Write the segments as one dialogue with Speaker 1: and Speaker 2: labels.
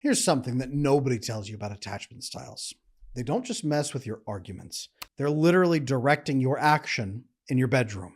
Speaker 1: Here's something that nobody tells you about attachment styles. They don't just mess with your arguments. They're literally directing your action in your bedroom.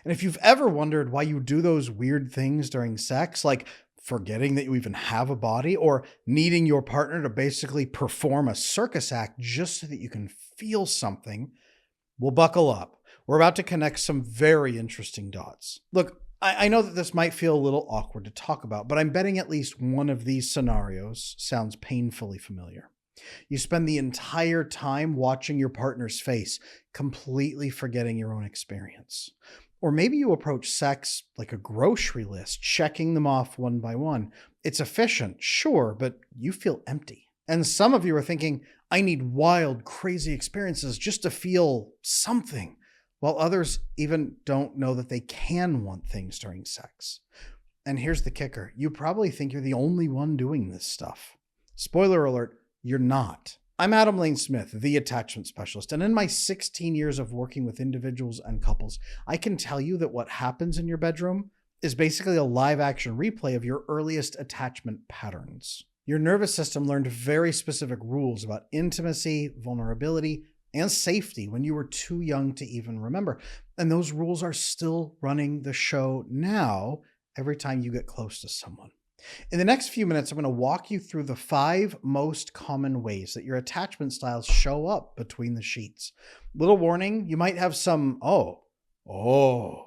Speaker 1: And if you've ever wondered why you do those weird things during sex, like forgetting that you even have a body or needing your partner to basically perform a circus act just so that you can feel something, well, buckle up. We're about to connect some very interesting dots. Look, I know that this might feel a little awkward to talk about, but I'm betting at least one of these scenarios sounds painfully familiar. You spend the entire time watching your partner's face, completely forgetting your own experience. Or maybe you approach sex like a grocery list, checking them off one by one. It's efficient, sure, but you feel empty. And some of you are thinking, I need wild, crazy experiences just to feel something, while others even don't know that they can want things during sex. And here's the kicker. You probably think you're the only one doing this stuff. Spoiler alert, you're not. I'm Adam Lane Smith, the attachment specialist, and in my 16 years of working with individuals and couples, I can tell you that what happens in your bedroom is basically a live action replay of your earliest attachment patterns. Your nervous system learned very specific rules about intimacy, vulnerability, and safety when you were too young to even remember. And those rules are still running the show now every time you get close to someone. In the next few minutes, I'm going to walk you through the 5 most common ways that your attachment styles show up between the sheets. Little warning, you might have some, oh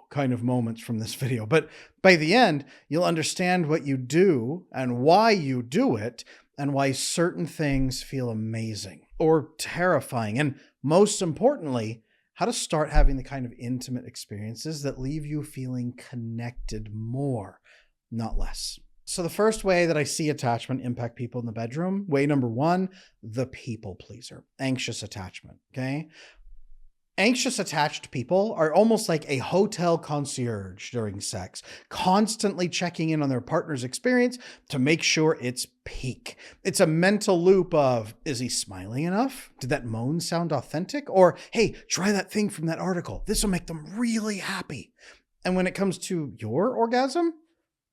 Speaker 1: kind of moments from this video, but by the end, you'll understand what you do and why you do it and why certain things feel amazing or terrifying. And most importantly, how to start having the kind of intimate experiences that leave you feeling connected more, not less. So the first way that I see attachment impact people in the bedroom, way number 1, the people pleaser, anxious attachment, okay? Anxious attached people are almost like a hotel concierge during sex, constantly checking in on their partner's experience to make sure it's peak. It's a mental loop of, is he smiling enough? Did that moan sound authentic? Or, hey, try that thing from that article. This will make them really happy. And when it comes to your orgasm,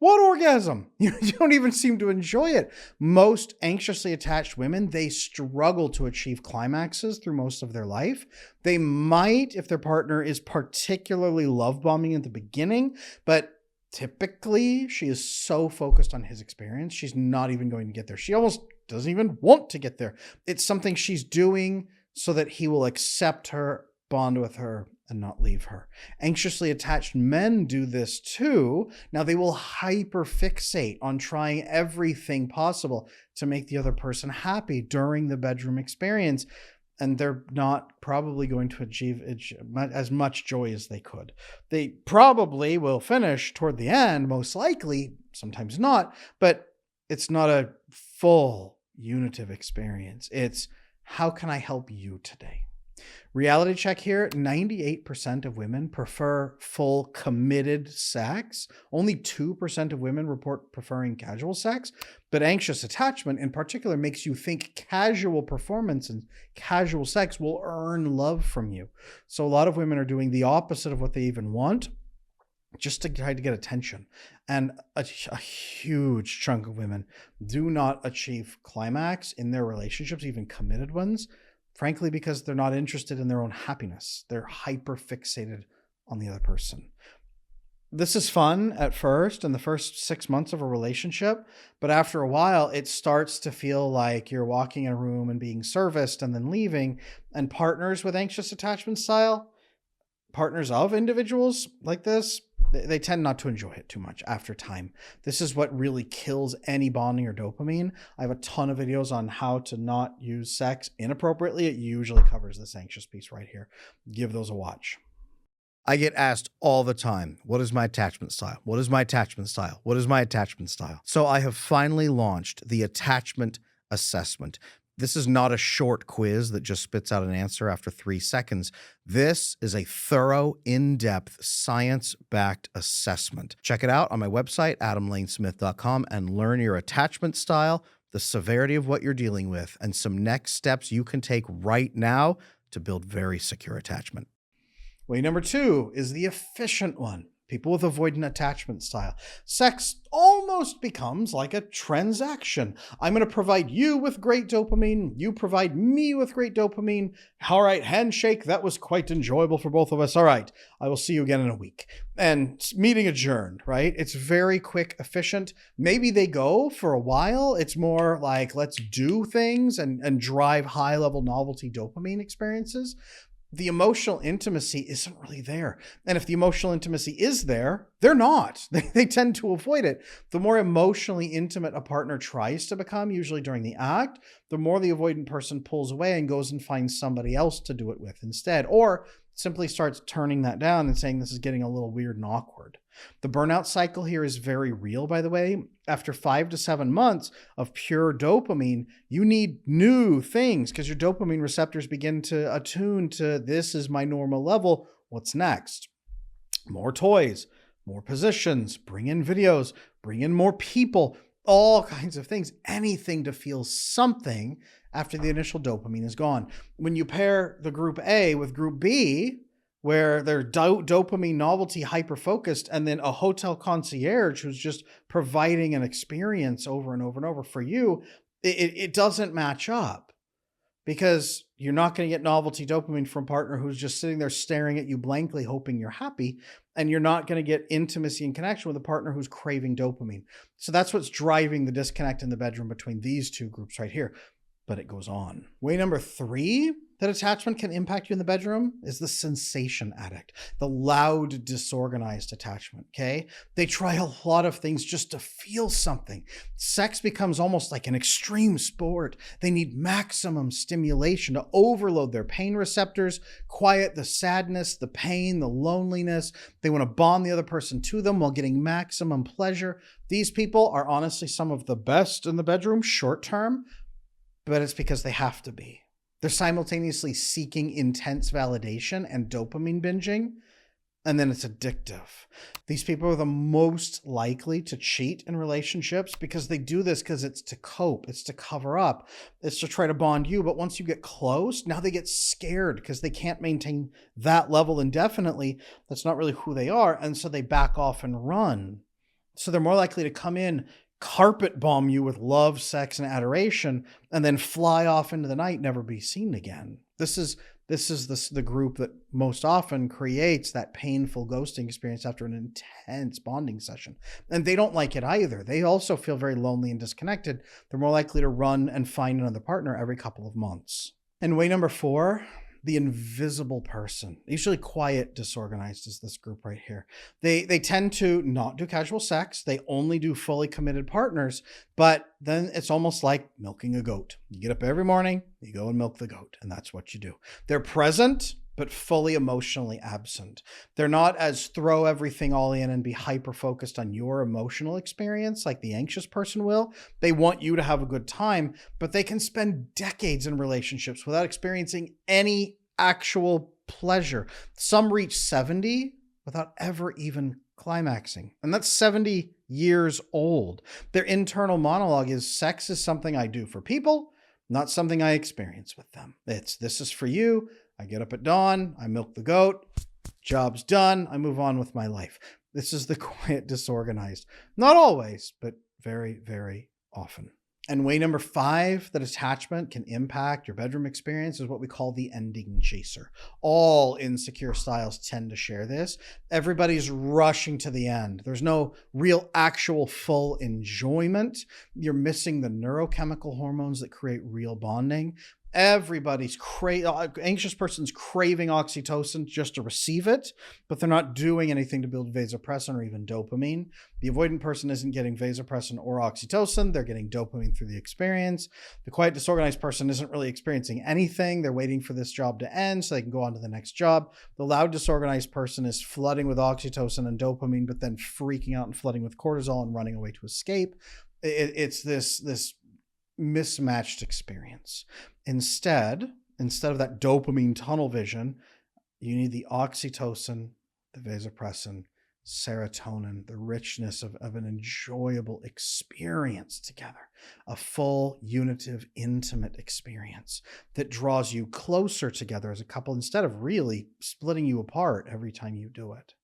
Speaker 1: what orgasm? You don't even seem to enjoy it. Most anxiously attached women, they struggle to achieve climaxes through most of their life. They might, if their partner is particularly love bombing at the beginning, but typically she is so focused on his experience, she's not even going to get there. She almost doesn't even want to get there. It's something she's doing so that he will accept her, bond with her, and not leave her. Anxiously attached men do this too. Now they will hyperfixate on trying everything possible to make the other person happy during the bedroom experience. And they're not probably going to achieve as much joy as they could. They probably will finish toward the end, most likely, sometimes not, but it's not a full unitive experience. It's, how can I help you today? Reality check here, 98% of women prefer full committed sex. Only 2% of women report preferring casual sex, but anxious attachment in particular makes you think casual performance and casual sex will earn love from you. So a lot of women are doing the opposite of what they even want, just to try to get attention. And a huge chunk of women do not achieve climax in their relationships, even committed ones, frankly, because they're not interested in their own happiness. They're hyper fixated on the other person. This is fun at first in the first 6 months of a relationship, but after a while, it starts to feel like you're walking in a room and being serviced and then leaving. And partners with anxious attachment style, partners of individuals like this, they tend not to enjoy it too much after time. This is what really kills any bonding or dopamine. I have a ton of videos on how to not use sex inappropriately. It usually covers this anxious piece right here. Give those a watch. I get asked all the time, what is my attachment style? What is my attachment style? What is my attachment style? So I have finally launched the attachment assessment. This is not a short quiz that just spits out an answer after 3 seconds. This is a thorough, in-depth, science-backed assessment. Check it out on my website, adamlanesmith.com, and learn your attachment style, the severity of what you're dealing with, and some next steps you can take right now to build very secure attachment. Way number 2 is the efficient one, people with avoidant attachment style. Sex almost becomes like a transaction. I'm going to provide you with great dopamine. You provide me with great dopamine. All right, handshake. That was quite enjoyable for both of us. All right, I will see you again in a week. And meeting adjourned, right? It's very quick, efficient. Maybe they go for a while. It's more like, let's do things and drive high-level novelty dopamine experiences. The emotional intimacy isn't really there. And if the emotional intimacy is there, they're not. They tend to avoid it. The more emotionally intimate a partner tries to become, usually during the act, the more the avoidant person pulls away and goes and finds somebody else to do it with instead, or simply starts turning that down and saying this is getting a little weird and awkward. The burnout cycle here is very real, by the way. After 5 to 7 months of pure dopamine, you need new things because your dopamine receptors begin to attune to this is my normal level. What's next? More toys, more positions, bring in videos, bring in more people, all kinds of things, anything to feel something after the initial dopamine is gone. When you pair the group A with group B, where they're dopamine novelty hyper-focused, and then a hotel concierge who's just providing an experience over and over and over for you, it doesn't match up because you're not going to get novelty dopamine from a partner who's just sitting there staring at you blankly, hoping you're happy. And you're not going to get intimacy and connection with a partner who's craving dopamine. So that's what's driving the disconnect in the bedroom between these two groups right here. But it goes on. Way number 3 that attachment can impact you in the bedroom is the sensation addict, the loud, disorganized attachment, okay? They try a lot of things just to feel something. Sex becomes almost like an extreme sport. They need maximum stimulation to overload their pain receptors, quiet the sadness, the pain, the loneliness. They want to bond the other person to them while getting maximum pleasure. These people are honestly some of the best in the bedroom short term, but it's because they have to be. They're simultaneously seeking intense validation and dopamine binging, and then it's addictive. These people are the most likely to cheat in relationships because they do this because it's to cope, it's to cover up, it's to try to bond you. But once you get close, now they get scared because they can't maintain that level indefinitely. That's not really who they are, and so they back off and run. So they're more likely to come in, carpet bomb you with love, sex, and adoration, and then fly off into the night, never be seen again. This is the group that most often creates that painful ghosting experience after an intense bonding session. And they don't like it either. They also feel very lonely and disconnected. They're more likely to run and find another partner every couple of months. And way number 4, the invisible person. Usually quiet, disorganized is this group right here. They tend to not do casual sex. They only do fully committed partners, but then it's almost like milking a goat. You get up every morning, you go and milk the goat, and that's what you do. They're present, but fully emotionally absent. They're not as throw everything all in and be hyper-focused on your emotional experience like the anxious person will. They want you to have a good time, but they can spend decades in relationships without experiencing any actual pleasure. Some reach 70 without ever even climaxing. And that's 70 years old. Their internal monologue is, sex is something I do for people, not something I experience with them. This is for you. I get up at dawn, I milk the goat, job's done, I move on with my life. This is the quiet, disorganized. Not always, but very, very often. And way number 5 that attachment can impact your bedroom experience is what we call the ending chaser. All insecure styles tend to share this. Everybody's rushing to the end. There's no real actual full enjoyment. You're missing the neurochemical hormones that create real bonding. Everybody's anxious person's craving oxytocin just to receive it, but they're not doing anything to build vasopressin or even dopamine. The avoidant person isn't getting vasopressin or oxytocin. They're getting dopamine through the experience. The quiet, disorganized person isn't really experiencing anything. They're waiting for this job to end so they can go on to the next job. The loud, disorganized person is flooding with oxytocin and dopamine, but then freaking out and flooding with cortisol and running away to escape. It's this mismatched experience. Instead of that dopamine tunnel vision, you need the oxytocin, the vasopressin, serotonin, the richness of an enjoyable experience together, a full, unitive, intimate experience that draws you closer together as a couple instead of really splitting you apart every time you do it.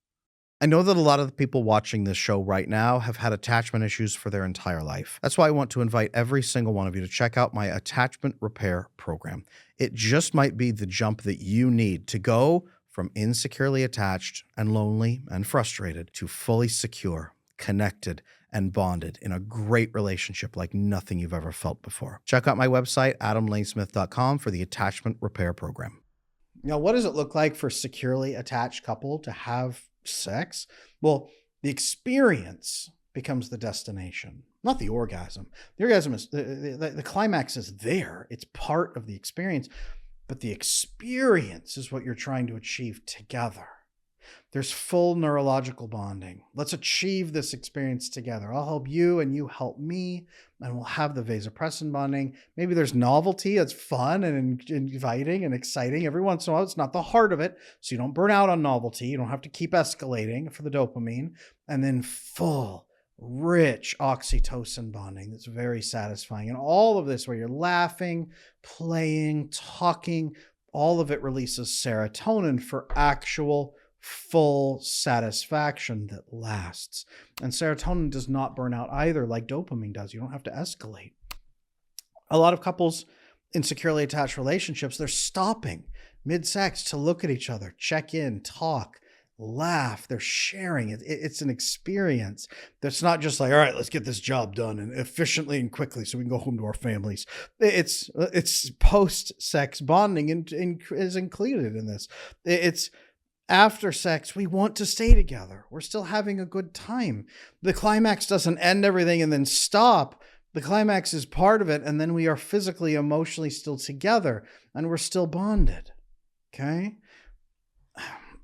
Speaker 1: I know that a lot of the people watching this show right now have had attachment issues for their entire life. That's why I want to invite every single one of you to check out my attachment repair program. It just might be the jump that you need to go from insecurely attached and lonely and frustrated to fully secure, connected, and bonded in a great relationship like nothing you've ever felt before. Check out my website, adamlanesmith.com, for the attachment repair program. Now, what does it look like for a securely attached couple to have sex? Well, the experience becomes the destination, not the orgasm. The orgasm is the climax is there. It's part of the experience, but the experience is what you're trying to achieve together. There's full neurological bonding. Let's achieve this experience together. I'll help you and you help me, and we'll have the vasopressin bonding. Maybe there's novelty. It's fun and inviting and exciting. Every once in a while, it's not the heart of it, so you don't burn out on novelty. You don't have to keep escalating for the dopamine. And then full, rich oxytocin bonding that's very satisfying. And all of this where you're laughing, playing, talking, all of it releases serotonin for actual full satisfaction that lasts. And serotonin does not burn out either, like dopamine does. You don't have to escalate. A lot of couples in securely attached relationships, they're stopping mid-sex to look at each other, check in, talk, laugh. They're sharing it. It's an experience that's not just like, all right, let's get this job done and efficiently and quickly so we can go home to our families. It's post-sex bonding is included in this. It's after sex, we want to stay together. We're still having a good time. The climax doesn't end everything and then stop. The climax is part of it, and then we are physically, emotionally still together, and we're still bonded. Okay?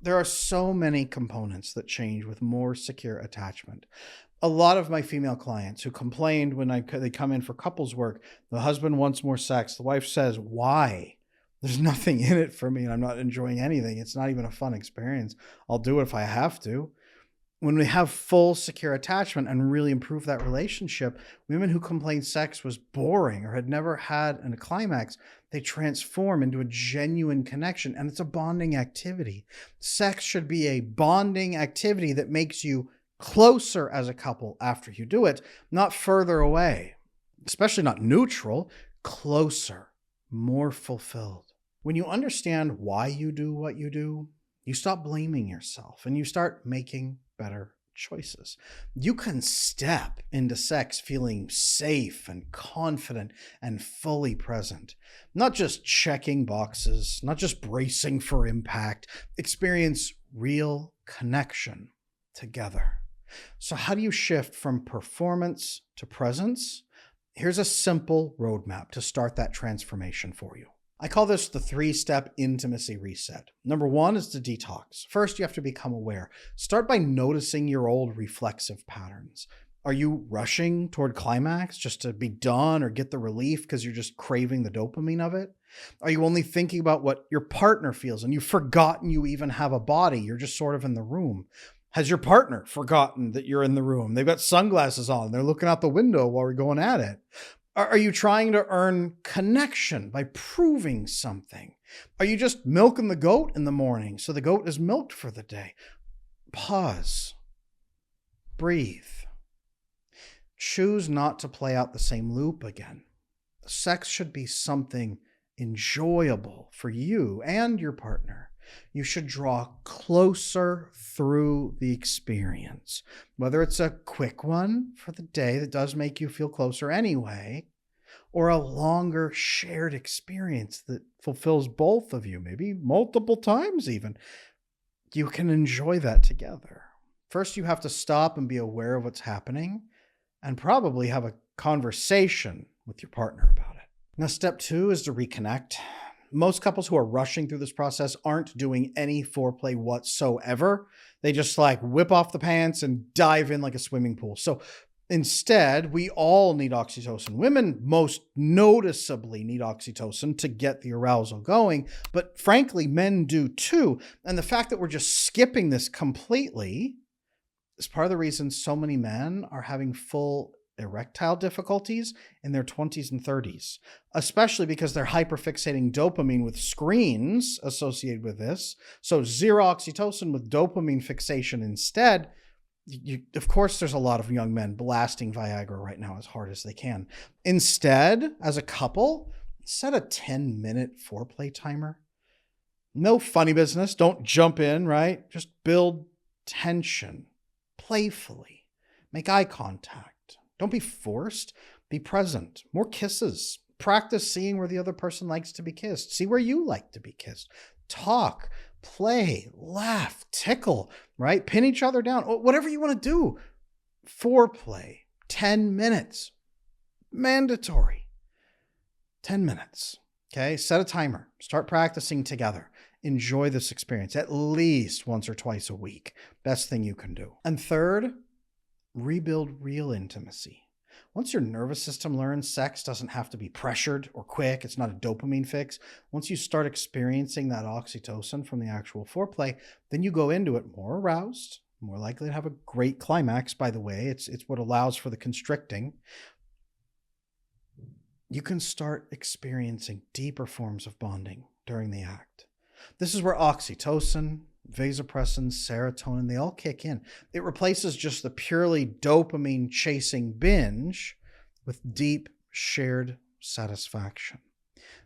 Speaker 1: There are so many components that change with more secure attachment. A lot of my female clients who complained when they come in for couples work, the husband wants more sex. The wife says, why? There's nothing in it for me and I'm not enjoying anything. It's not even a fun experience. I'll do it if I have to. When we have full secure attachment and really improve that relationship, women who complained sex was boring or had never had a climax, they transform into a genuine connection, and it's a bonding activity. Sex should be a bonding activity that makes you closer as a couple after you do it, not further away, especially not neutral, closer, more fulfilled. When you understand why you do what you do, you stop blaming yourself and you start making better choices. You can step into sex feeling safe and confident and fully present, not just checking boxes, not just bracing for impact. Experience real connection together. So how do you shift from performance to presence? Here's a simple roadmap to start that transformation for you. I call this the 3-step intimacy reset. Number 1 is the detox. First, you have to become aware. Start by noticing your old reflexive patterns. Are you rushing toward climax just to be done or get the relief because you're just craving the dopamine of it? Are you only thinking about what your partner feels and you've forgotten you even have a body? You're just sort of in the room. Has your partner forgotten that you're in the room? They've got sunglasses on. They're looking out the window while we're going at it. Are you trying to earn connection by proving something? Are you just milking the goat in the morning so the goat is milked for the day? Pause. Breathe. Choose not to play out the same loop again. Sex should be something enjoyable for you and your partner. You should draw closer through the experience, whether it's a quick one for the day that does make you feel closer anyway, or a longer shared experience that fulfills both of you, maybe multiple times even. You can enjoy that together. First, you have to stop and be aware of what's happening and probably have a conversation with your partner about it. Now, step 2 is to reconnect. Most couples who are rushing through this process aren't doing any foreplay whatsoever. They just whip off the pants and dive in like a swimming pool. So instead, we all need oxytocin. Women most noticeably need oxytocin to get the arousal going, but frankly, men do too. And the fact that we're just skipping this completely is part of the reason so many men are having full erectile difficulties in their 20s and 30s, especially because they're hyperfixating dopamine with screens associated with this. So zero oxytocin with dopamine fixation instead. Of course, there's a lot of young men blasting Viagra right now as hard as they can. Instead, as a couple, set a 10-minute foreplay timer. No funny business. Don't jump in, right? Just build tension playfully. Make eye contact. Don't be forced. Be present. More kisses. Practice seeing where the other person likes to be kissed. See where you like to be kissed. Talk, play, laugh, tickle, right? Pin each other down. Whatever you want to do. Foreplay. 10 minutes. Mandatory. 10 minutes. Okay? Set a timer. Start practicing together. Enjoy this experience at least once or twice a week. Best thing you can do. And third, rebuild real intimacy. Once your nervous system learns sex doesn't have to be pressured or quick, it's not a dopamine fix. Once you start experiencing that oxytocin from the actual foreplay, then you go into it more aroused, more likely to have a great climax, by the way. It's what allows for the constricting. You can start experiencing deeper forms of bonding during the act. This is where oxytocin, vasopressin, serotonin, they all kick in. It replaces just the purely dopamine chasing binge with deep shared satisfaction.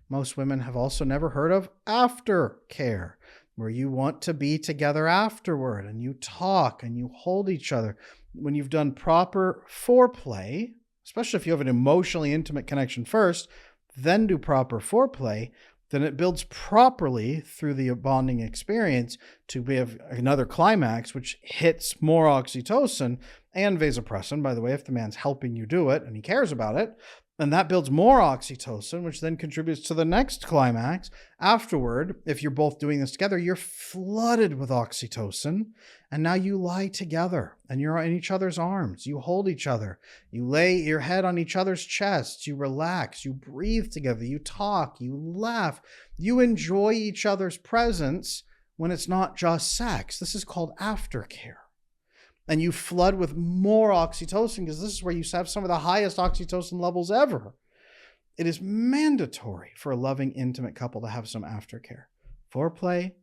Speaker 1: Most women have also never heard of aftercare, where you want to be together afterward and you talk and you hold each other. When you've done proper foreplay, especially if you have an emotionally intimate connection first, then do proper foreplay, then it builds properly through the bonding experience to have another climax, which hits more oxytocin and vasopressin, by the way, if the man's helping you do it and he cares about it. And that builds more oxytocin, which then contributes to the next climax. Afterward, if you're both doing this together, you're flooded with oxytocin. And now you lie together and you're in each other's arms. You hold each other. You lay your head on each other's chests. You relax. You breathe together. You talk. You laugh. You enjoy each other's presence when it's not just sex. This is called aftercare. And you flood with more oxytocin because this is where you have some of the highest oxytocin levels ever. It is mandatory for a loving, intimate couple to have some aftercare. Foreplay,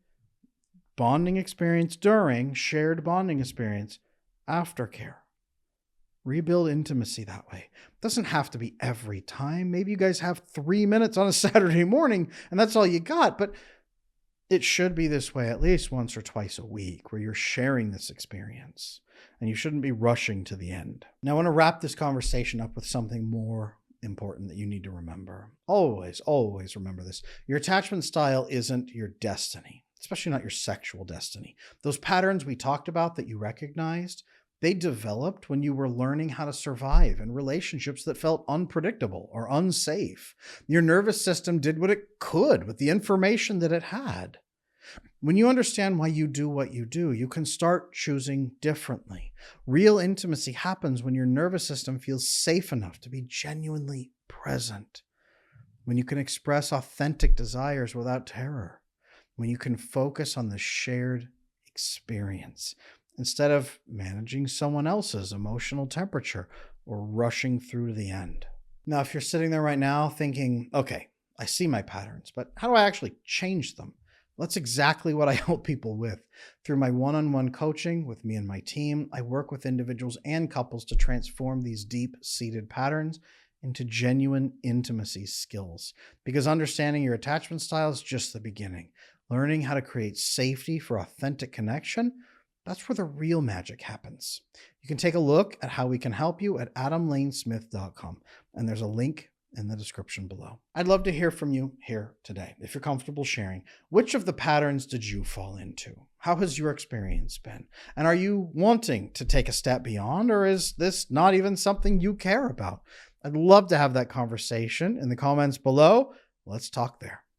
Speaker 1: bonding experience during, shared bonding experience, aftercare. Rebuild intimacy that way. It doesn't have to be every time. Maybe you guys have 3 minutes on a Saturday morning and that's all you got, but it should be this way at least once or twice a week where you're sharing this experience. And you shouldn't be rushing to the end. Now, I want to wrap this conversation up with something more important that you need to remember. Always, always remember this. Your attachment style isn't your destiny, especially not your sexual destiny. Those patterns we talked about that you recognized, they developed when you were learning how to survive in relationships that felt unpredictable or unsafe. Your nervous system did what it could with the information that it had. When you understand why you do what you do, you can start choosing differently. Real intimacy happens when your nervous system feels safe enough to be genuinely present. When you can express authentic desires without terror. When you can focus on the shared experience instead of managing someone else's emotional temperature or rushing through to the end. Now, if you're sitting there right now thinking, okay, I see my patterns, but how do I actually change them? That's exactly what I help people with. Through my one-on-one coaching with me and my team, I work with individuals and couples to transform these deep-seated patterns into genuine intimacy skills. Because understanding your attachment style is just the beginning. Learning how to create safety for authentic connection, that's where the real magic happens. You can take a look at how we can help you at adamlanesmith.com, and there's a link in the description below. I'd love to hear from you here today. If you're comfortable sharing, which of the patterns did you fall into? How has your experience been? And are you wanting to take a step beyond, or is this not even something you care about? I'd love to have that conversation in the comments below. Let's talk there.